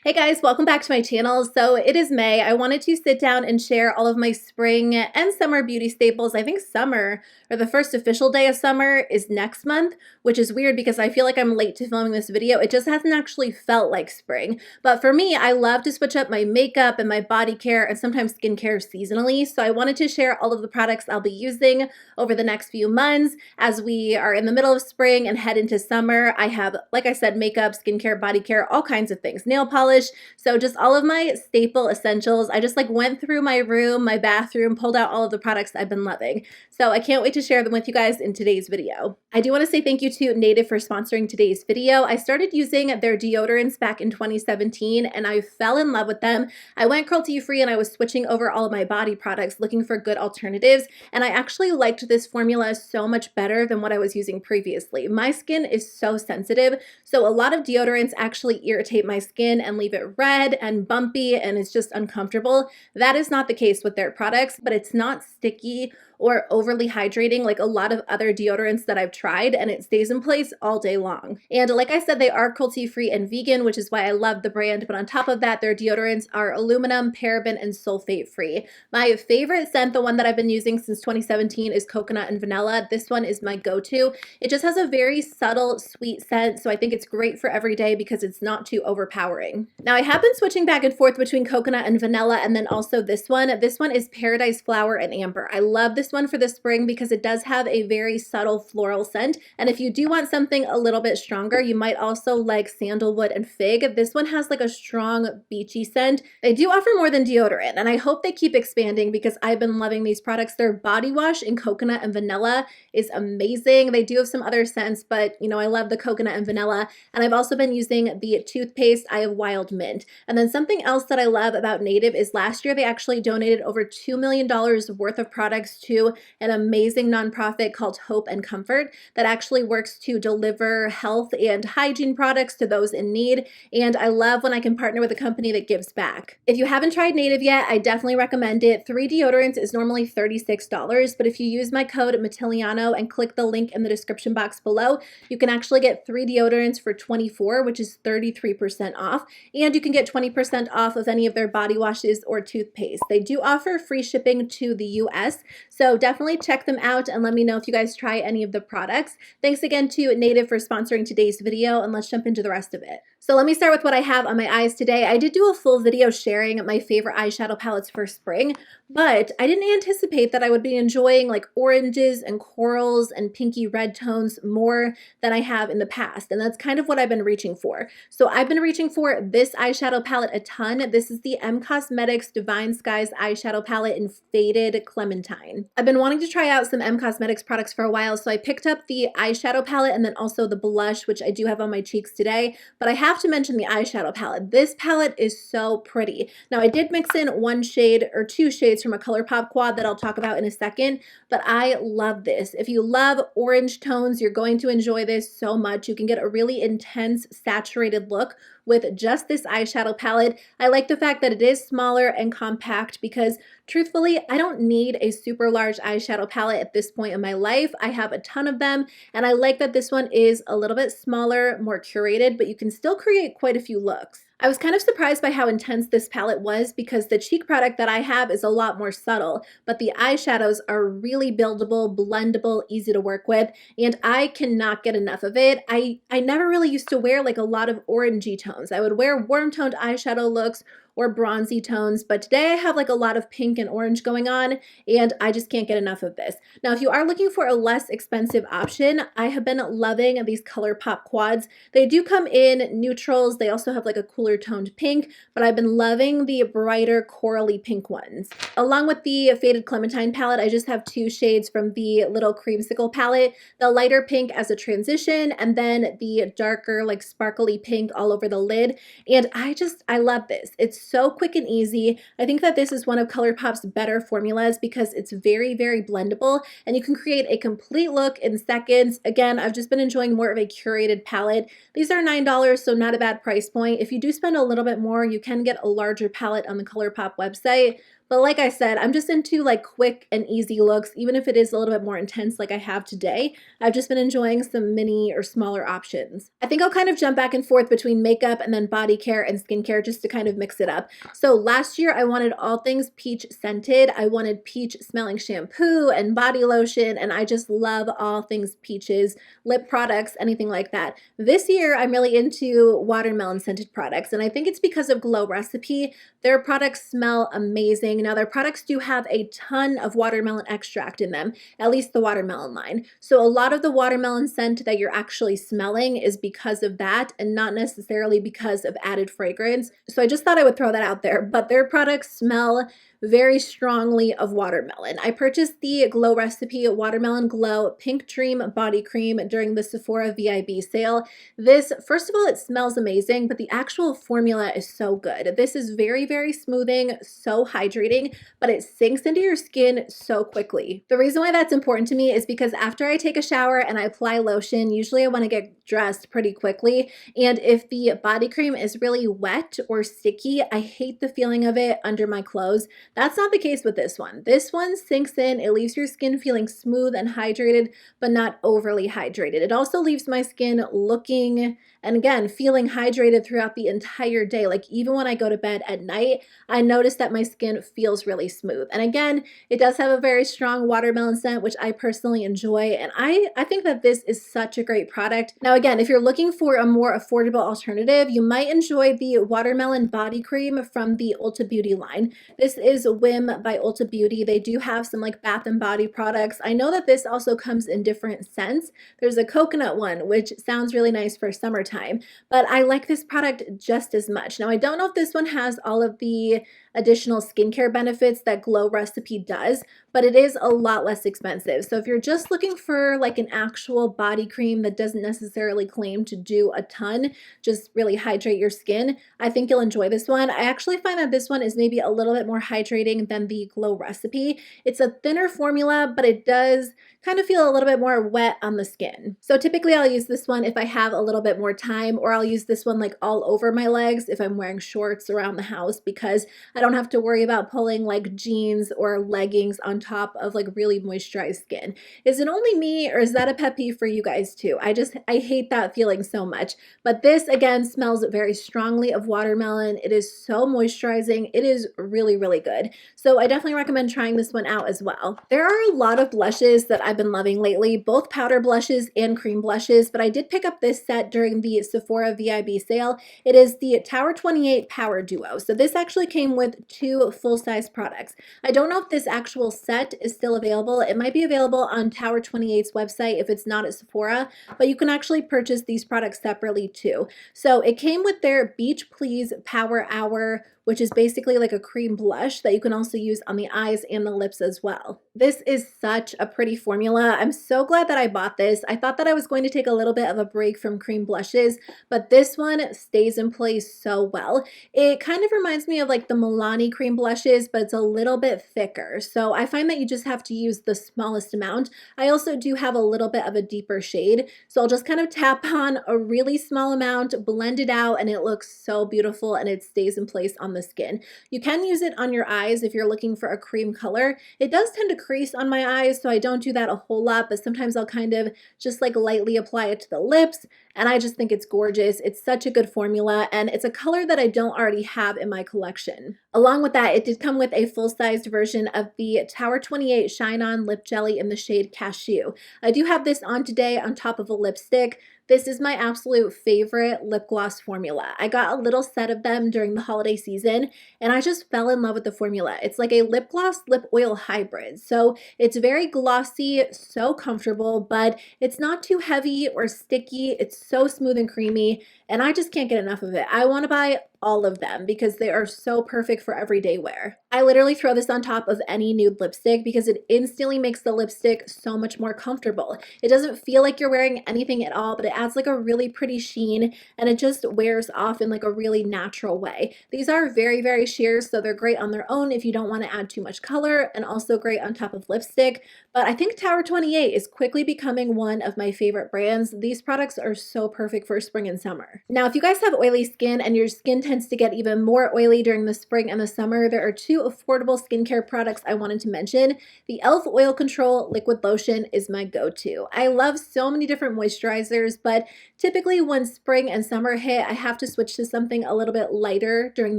Hey guys, welcome back to my channel. So it is May. I wanted to sit down and share all of my spring and summer beauty staples. I think summer, or the first official day of summer, is next month, which is weird because I feel like I'm late to filming this video. It just hasn't actually felt like spring. But for me, I love to switch up my makeup and my body care and sometimes skincare seasonally. So I wanted to share all of the products I'll be using over the next few months as we are in the middle of spring and head into summer. I have, like I said, makeup, skincare, body care, all kinds of things, nail polish. So just all of my staple essentials. I just went through my room, my bathroom, pulled out all of the products I've been loving. So I can't wait to share them with you guys in today's video. I do want to say thank you to Native for sponsoring today's video. I started using their deodorants back in 2017 and I fell in love with them. I went cruelty-free and I was switching over all of my body products looking for good alternatives, and I actually liked this formula so much better than what I was using previously. My skin is so sensitive, so a lot of deodorants actually irritate my skin and leave it red and bumpy and it's just uncomfortable. That is not the case with their products, but it's not sticky or overly hydrating like a lot of other deodorants that I've tried, and it stays in place all day long. And like I said, they are cruelty-free and vegan, which is why I love the brand, but on top of that, their deodorants are aluminum, paraben, and sulfate-free. My favorite scent, the one that I've been using since 2017, is coconut and vanilla. This one is my go-to. It just has a very subtle, sweet scent, so I think it's great for every day because it's not too overpowering. Now, I have been switching back and forth between coconut and vanilla, and then also this one. This one is Paradise Flower and Amber. I love this one for the spring because it does have a very subtle floral scent, and if you do want something a little bit stronger, you might also like sandalwood and fig. This one has like a strong beachy scent. They do offer more than deodorant, and I hope they keep expanding because I've been loving these products. Their body wash in coconut and vanilla is amazing. They do have some other scents, but you know, I love the coconut and vanilla, and I've also been using the toothpaste. I have wild mint. And then something else that I love about Native is last year they actually donated over $2 million worth of products to an amazing nonprofit called Hope and Comfort that actually works to deliver health and hygiene products to those in need. And I love when I can partner with a company that gives back. If you haven't tried Native yet, I definitely recommend it. 3 deodorants is normally $36, but if you use my code Matillano and click the link in the description box below, you can actually get 3 deodorants for $24, which is 33% off. And you can get 20% off of any of their body washes or toothpaste. They do offer free shipping to the US, so definitely check them out and let me know if you guys try any of the products. Thanks again to Native for sponsoring today's video, and let's jump into the rest of it. So let me start with what I have on my eyes today. I did do a full video sharing my favorite eyeshadow palettes for spring, but I didn't anticipate that I would be enjoying like oranges and corals and pinky red tones more than I have in the past, and that's kind of what I've been reaching for. So I've been reaching for this eyeshadow palette a ton. This is the Cosmetics Divine Skies eyeshadow palette in Faded Clementine. I've been wanting to try out some Cosmetics products for a while, so I picked up the eyeshadow palette and then also the blush, which I do have on my cheeks today, but I have to mention the eyeshadow palette. This palette is so pretty. Now, I did mix in 1 shade or 2 shades from a ColourPop quad that I'll talk about in a second, but I love this. If you love orange tones, you're going to enjoy this so much. You can get a really intense, saturated look with just this eyeshadow palette. I like the fact that it is smaller and compact because truthfully, I don't need a super large eyeshadow palette at this point in my life. I have a ton of them, and I like that this one is a little bit smaller, more curated, but you can still create quite a few looks. I was kind of surprised by how intense this palette was because the cheek product that I have is a lot more subtle, but the eyeshadows are really buildable, blendable, easy to work with, and I cannot get enough of it. I never really used to wear like a lot of orangey tones. I would wear warm toned eyeshadow looks or bronzy tones, but today I have like a lot of pink and orange going on, and I just can't get enough of this. Now, if you are looking for a less expensive option, I have been loving these ColourPop quads. They do come in neutrals. They also have like a cooler toned pink, but I've been loving the brighter corally pink ones. Along with the Faded Clementine palette, I just have 2 shades from the little Creamsicle palette, the lighter pink as a transition, and then the darker like sparkly pink all over the lid. And I love this. It's so quick and easy. I think that this is one of ColourPop's better formulas because it's very, very blendable and you can create a complete look in seconds. Again, I've just been enjoying more of a curated palette. These are $9, so not a bad price point. If you do spend a little bit more, you can get a larger palette on the ColourPop website, But like I said, I'm just into like quick and easy looks, even if it is a little bit more intense like I have today. I've just been enjoying some mini or smaller options. I think I'll kind of jump back and forth between makeup and then body care and skincare just to kind of mix it up. So last year I wanted all things peach scented. I wanted peach smelling shampoo and body lotion, and I just love all things peaches, lip products, anything like that. This year I'm really into watermelon scented products, and I think it's because of Glow Recipe. Their products smell amazing. Now their products do have a ton of watermelon extract in them, at least the watermelon line. So a lot of the watermelon scent that you're actually smelling is because of that and not necessarily because of added fragrance. So I just thought I would throw that out there, but their products smell very strongly of watermelon. I purchased the Glow Recipe Watermelon Glow Pink Dream Body Cream during the Sephora VIB sale. This, first of all, it smells amazing, but the actual formula is so good. This is very, very smoothing, so hydrating, but it sinks into your skin so quickly. The reason why that's important to me is because after I take a shower and I apply lotion, usually I want to get dressed pretty quickly, and if the body cream is really wet or sticky, I hate the feeling of it under my clothes. That's not the case with this one. This one sinks in, it leaves your skin feeling smooth and hydrated, but not overly hydrated. It also leaves my skin looking, and again, feeling hydrated throughout the entire day. Like even when I go to bed at night, I notice that my skin feels really smooth. And again, it does have a very strong watermelon scent, which I personally enjoy. And I think that this is such a great product. Now, again, if you're looking for a more affordable alternative, you might enjoy the watermelon body cream from the Ulta Beauty line. This is Whim by Ulta Beauty. They do have some like bath and body products. I know that this also comes in different scents. There's a coconut one, which sounds really nice for summertime, but I like this product just as much. Now, I don't know if this one has all of the additional skincare benefits that Glow Recipe does, but it is a lot less expensive. So if you're just looking for like an actual body cream that doesn't necessarily claim to do a ton, just really hydrate your skin, I think you'll enjoy this one. I actually find that this one is maybe a little bit more hydrating than the Glow Recipe. It's a thinner formula, but it does kind of feel a little bit more wet on the skin. So typically I'll use this one if I have a little bit more time, or I'll use this one like all over my legs if I'm wearing shorts around the house, because I don't have to worry about pulling like jeans or leggings on top of like really moisturized skin. Is it only me, or is that a pet peeve for you guys too? I hate that feeling so much. But this again smells very strongly of watermelon. It is so moisturizing. It is really, really good. So I definitely recommend trying this one out as well. There are a lot of blushes that I've been loving lately, both powder blushes and cream blushes, but I did pick up this set during the Sephora VIB sale. It is the Tower 28 Power Duo. So this actually came with 2 full-size products. I don't know if this actual set is still available. It might be available on Tower 28's website if it's not at Sephora, but you can actually purchase these products separately too. So it came with their BeachPlease Power Hour, which is basically like a cream blush that you can also use on the eyes and the lips as well. This is such a pretty formula. I'm so glad that I bought this. I thought that I was going to take a little bit of a break from cream blushes, but this one stays in place so well. It kind of reminds me of like the Milani cream blushes, but it's a little bit thicker. So I find that you just have to use the smallest amount. I also do have a little bit of a deeper shade, so I'll just kind of tap on a really small amount, blend it out, and it looks so beautiful and it stays in place on the skin. You can use it on your eyes if you're looking for a cream color. It does tend to crease on my eyes, so I don't do that a whole lot, but sometimes I'll kind of just like lightly apply it to the lips, and I just think it's gorgeous. It's such a good formula, and it's a color that I don't already have in my collection. Along with that, it did come with a full-sized version of the Tower 28 ShineOn Lip Jelly in the shade Cashew. I do have this on today on top of a lipstick. This is my absolute favorite lip gloss formula. I got a little set of them during the holiday season, and I just fell in love with the formula. It's like a lip gloss lip oil hybrid. So it's very glossy, so comfortable, but it's not too heavy or sticky. It's so smooth and creamy, and I just can't get enough of it. I want to buy all of them because they are so perfect for everyday wear. I literally throw this on top of any nude lipstick because it instantly makes the lipstick so much more comfortable. It doesn't feel like you're wearing anything at all, but it adds like a really pretty sheen, and it just wears off in like a really natural way. These are very, very sheer, so they're great on their own if you don't want to add too much color, and also great on top of lipstick. But I think Tower 28 is quickly becoming one of my favorite brands. These products are so perfect for spring and summer. Now, if you guys have oily skin and your skin tends to get even more oily during the spring and the summer, there are two affordable skincare products I wanted to mention. The e.l.f. Oil Control Liquid Lotion is my go-to. I love so many different moisturizers, but typically when spring and summer hit, I have to switch to something a little bit lighter during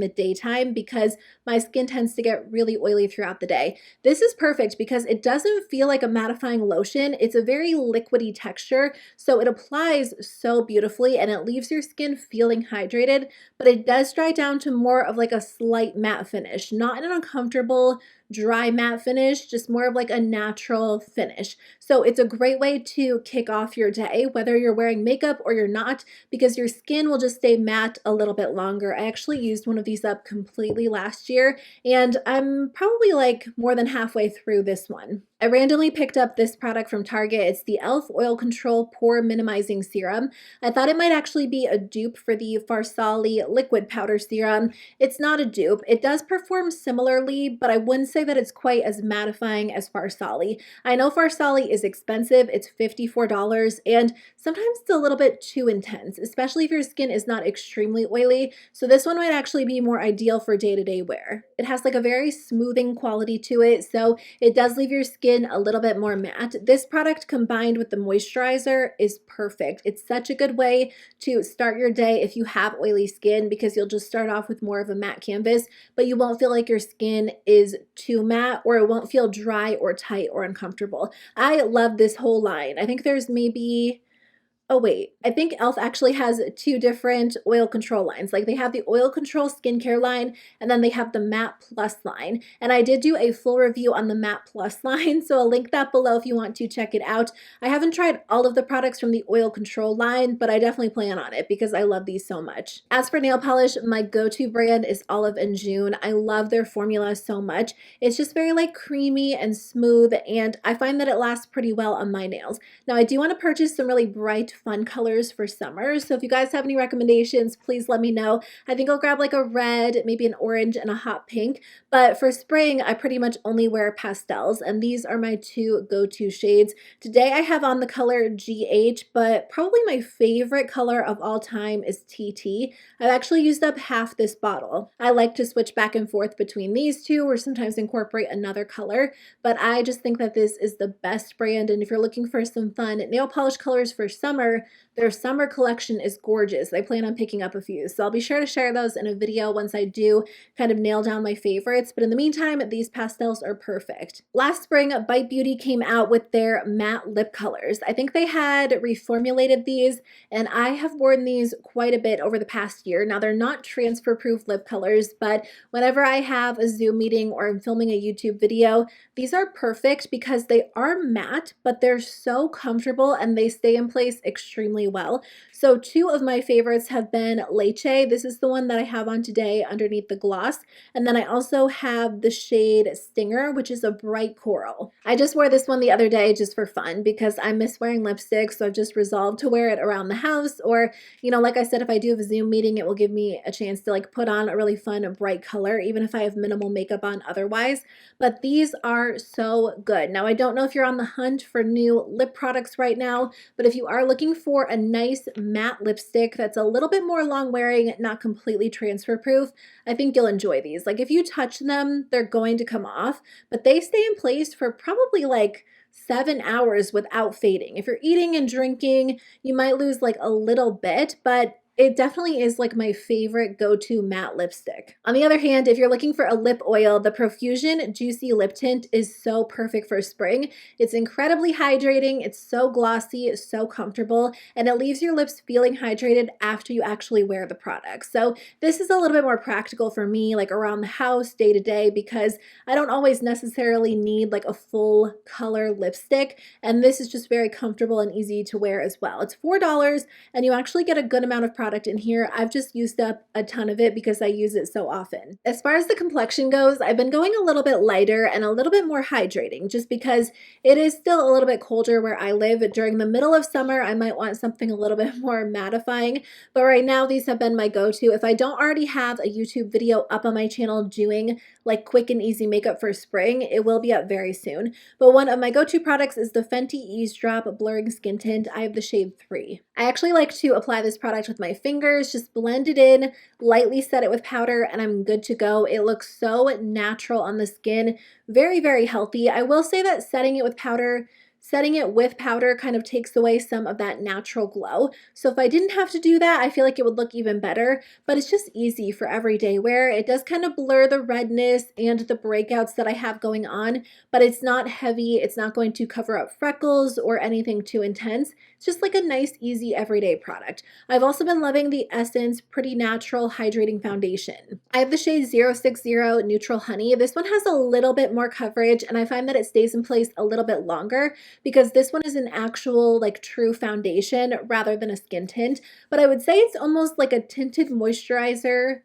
the daytime because my skin tends to get really oily throughout the day. This is perfect because it doesn't feel like a mattifying lotion. It's a very liquidy texture, so it applies so beautifully and it leaves your skin feeling hydrated, but it does dry down to more of like a slight matte finish, not an uncomfortable dry matte finish, just more of like a natural finish. So it's a great way to kick off your day, whether you're wearing makeup or you're not, because your skin will just stay matte a little bit longer. I actually used one of these up completely last year, and I'm probably like more than halfway through this one. I randomly picked up this product from Target. It's the e.l.f. Oil Control Pore Minimizing Serum. I thought it might actually be a dupe for the Farsali Liquid Powder Serum. It's not a dupe. It does perform similarly, but I wouldn't say that it's quite as mattifying as Farsali. I know Farsali is expensive. It's $54, and sometimes it's a little bit too intense, especially if your skin is not extremely oily. So this one might actually be more ideal for day-to-day wear. It has like a very smoothing quality to it, so it does leave your skin a little bit more matte. This product combined with the moisturizer is perfect. It's such a good way to start your day if you have oily skin, because you'll just start off with more of a matte canvas, but you won't feel like your skin is too matte, or it won't feel dry or tight or uncomfortable. I love this whole line. I think there's maybe oh wait, I think e.l.f. actually has two different oil control lines. Like they have the oil control skincare line, and then they have the matte plus line. And I did do a full review on the matte plus line, so I'll link that below if you want to check it out. I haven't tried all of the products from the oil control line, but I definitely plan on it because I love these so much. As for nail polish, my go-to brand is Olive & June. I love their formula so much. It's just very like creamy and smooth, and I find that it lasts pretty well on my nails. Now I do want to purchase some really bright fun colors for summer, so if you guys have any recommendations, please let me know. I think I'll grab like a red, maybe an orange, and a hot pink, but for spring I pretty much only wear pastels, and these are my two go-to shades. Today I have on the color GH, but probably my favorite color of all time is TT. I've actually used up half this bottle. I like to switch back and forth between these two, or sometimes incorporate another color, but I just think that this is the best brand, and if you're looking for some fun nail polish colors for summer, their summer collection is gorgeous. I plan on picking up a few, so I'll be sure to share those in a video once I do kind of nail down my favorites, but in the meantime, these pastels are perfect. Last spring, Bite Beauty came out with their matte lip colors. I think they had reformulated these, and I have worn these quite a bit over the past year. Now, they're not transfer-proof lip colors, but whenever I have a Zoom meeting or I'm filming a YouTube video, these are perfect because they are matte, but they're so comfortable and they stay in place extremely well. So two of my favorites have been Leche. This is the one that I have on today underneath the gloss. And then I also have the shade Stinger, which is a bright coral. I just wore this one the other day just for fun because I miss wearing lipstick, so I've just resolved to wear it around the house, or, you know, like I said, if I do have a Zoom meeting, it will give me a chance to like put on a really fun, bright color, even if I have minimal makeup on otherwise. But these are so good. Now, I don't know if you're on the hunt for new lip products right now, but if you are looking for a nice matte lipstick that's a little bit more long wearing, not completely transfer proof, I think you'll enjoy these. Like if you touch them, they're going to come off, but they stay in place for probably like 7 hours without fading. If you're eating and drinking, you might lose like a little bit, but it definitely is like my favorite go-to matte lipstick. On the other hand, if you're looking for a lip oil, the Profusion Juicy Lip Tint is so perfect for spring. It's incredibly hydrating, it's so glossy, it's so comfortable, and it leaves your lips feeling hydrated after you actually wear the product. So this is a little bit more practical for me, like around the house, day to day, because I don't always necessarily need like a full color lipstick, and this is just very comfortable and easy to wear as well. It's $4, and you actually get a good amount of product product in here. I've just used up a ton of it because I use it so often. As far as the complexion goes, I've been going a little bit lighter and a little bit more hydrating just because it is still a little bit colder where I live. During the middle of summer, I might want something a little bit more mattifying, but right now these have been my go-to. If I don't already have a YouTube video up on my channel doing like quick and easy makeup for spring, it will be up very soon. But one of my go-to products is the Fenty Eaze Drop Blurring Skin Tint. I have the shade 3. I actually like to apply this product with my fingers, just blend it in, lightly set it with powder, and I'm good to go. It looks so natural on the skin, very, very healthy. I will say that setting it with powder kind of takes away some of that natural glow. So if I didn't have to do that, I feel like it would look even better, but it's just easy for everyday wear. It does kind of blur the redness and the breakouts that I have going on, but it's not heavy. It's not going to cover up freckles or anything too intense. It's just like a nice, easy everyday product. I've also been loving the Essence Pretty Natural Hydrating Foundation. I have the shade 060 Neutral Honey. This one has a little bit more coverage, and I find that it stays in place a little bit longer because this one is an actual like true foundation rather than a skin tint. But I would say it's almost like a tinted moisturizer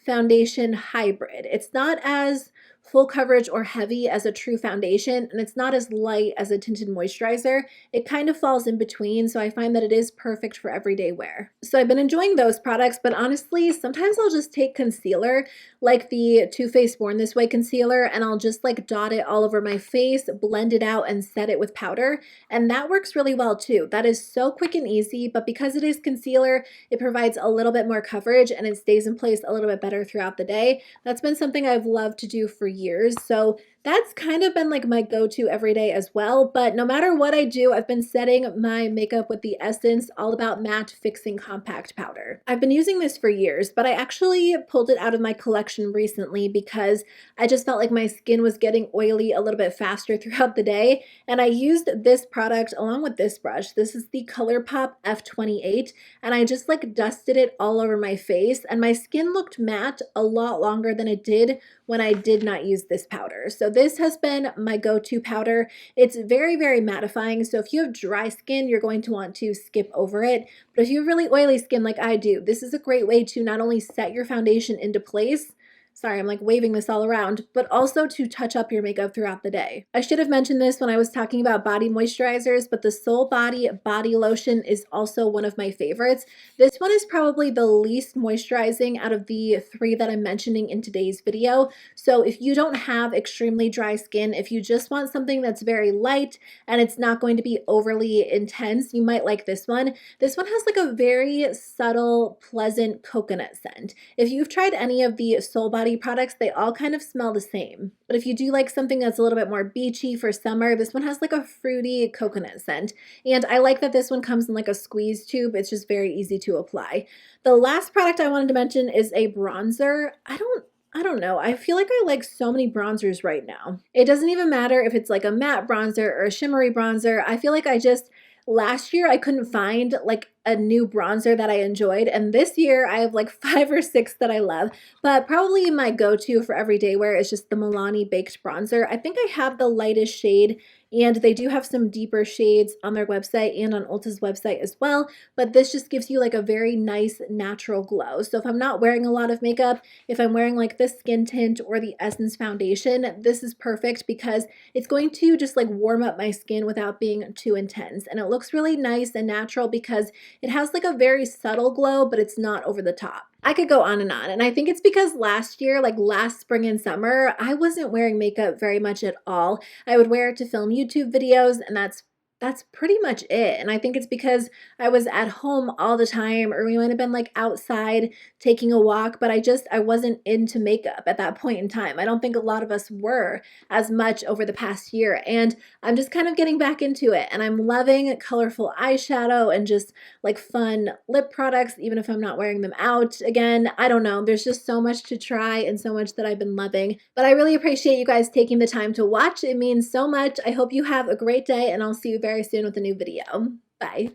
foundation hybrid. It's not as full coverage or heavy as a true foundation, and it's not as light as a tinted moisturizer. It kind of falls in between, so I find that it is perfect for everyday wear. So I've been enjoying those products, but honestly, sometimes I'll just take concealer, like the Too Faced Born This Way concealer, and I'll just like dot it all over my face, blend it out, and set it with powder, and that works really well too. That is so quick and easy, but because it is concealer, it provides a little bit more coverage and it stays in place a little bit better throughout the day. That's been something I've loved to do for years. So that's kind of been like my go-to every day as well. But no matter what I do, I've been setting my makeup with the Essence All About Matte Fixing Compact Powder. I've been using this for years, but I actually pulled it out of my collection recently because I just felt like my skin was getting oily a little bit faster throughout the day. And I used this product along with this brush. This is the ColourPop F28, and I just like dusted it all over my face, and my skin looked matte a lot longer than it did when I did not use this powder. So this has been my go-to powder. It's very, very mattifying. So if you have dry skin, you're going to want to skip over it. But if you have really oily skin like I do, this is a great way to not only set your foundation into place, sorry, I'm like waving this all around, but also to touch up your makeup throughout the day. I should have mentioned this when I was talking about body moisturizers, but the Soul Body Body Lotion is also one of my favorites. This one is probably the least moisturizing out of the 3 that I'm mentioning in today's video. So if you don't have extremely dry skin, if you just want something that's very light and it's not going to be overly intense, you might like this one. This one has like a very subtle, pleasant coconut scent. If you've tried any of the Soul Body products, they all kind of smell the same. But if you do like something that's a little bit more beachy for summer, this one has like a fruity coconut scent. And I like that this one comes in like a squeeze tube. It's just very easy to apply. The last product I wanted to mention is a bronzer. I don't know. I feel like I like so many bronzers right now. It doesn't even matter if it's like a matte bronzer or a shimmery bronzer. I feel like last year I couldn't find like a new bronzer that I enjoyed, and this year I have like 5 or 6 that I love, but probably my go-to for everyday wear is just the Milani Baked Bronzer. I think I have the lightest shade, and they do have some deeper shades on their website and on Ulta's website as well, but this just gives you like a very nice natural glow. So if I'm not wearing a lot of makeup, if I'm wearing like this skin tint or the Essence foundation, this is perfect because it's going to just like warm up my skin without being too intense, and it looks really nice and natural because it has like a very subtle glow, but it's not over the top. I could go on, and I think it's because last year, like last spring and summer, I wasn't wearing makeup very much at all. I would wear it to film YouTube videos, and that's pretty much it. And I think it's because I was at home all the time, or we might have been like outside taking a walk, but I wasn't into makeup at that point in time. I don't think a lot of us were as much over the past year, and I'm just kind of getting back into it, and I'm loving colorful eyeshadow and just like fun lip products, even if I'm not wearing them out. Again, I don't know. There's just so much to try and so much that I've been loving, but I really appreciate you guys taking the time to watch. It means so much. I hope you have a great day, and I'll see you very soon with a new video. Bye.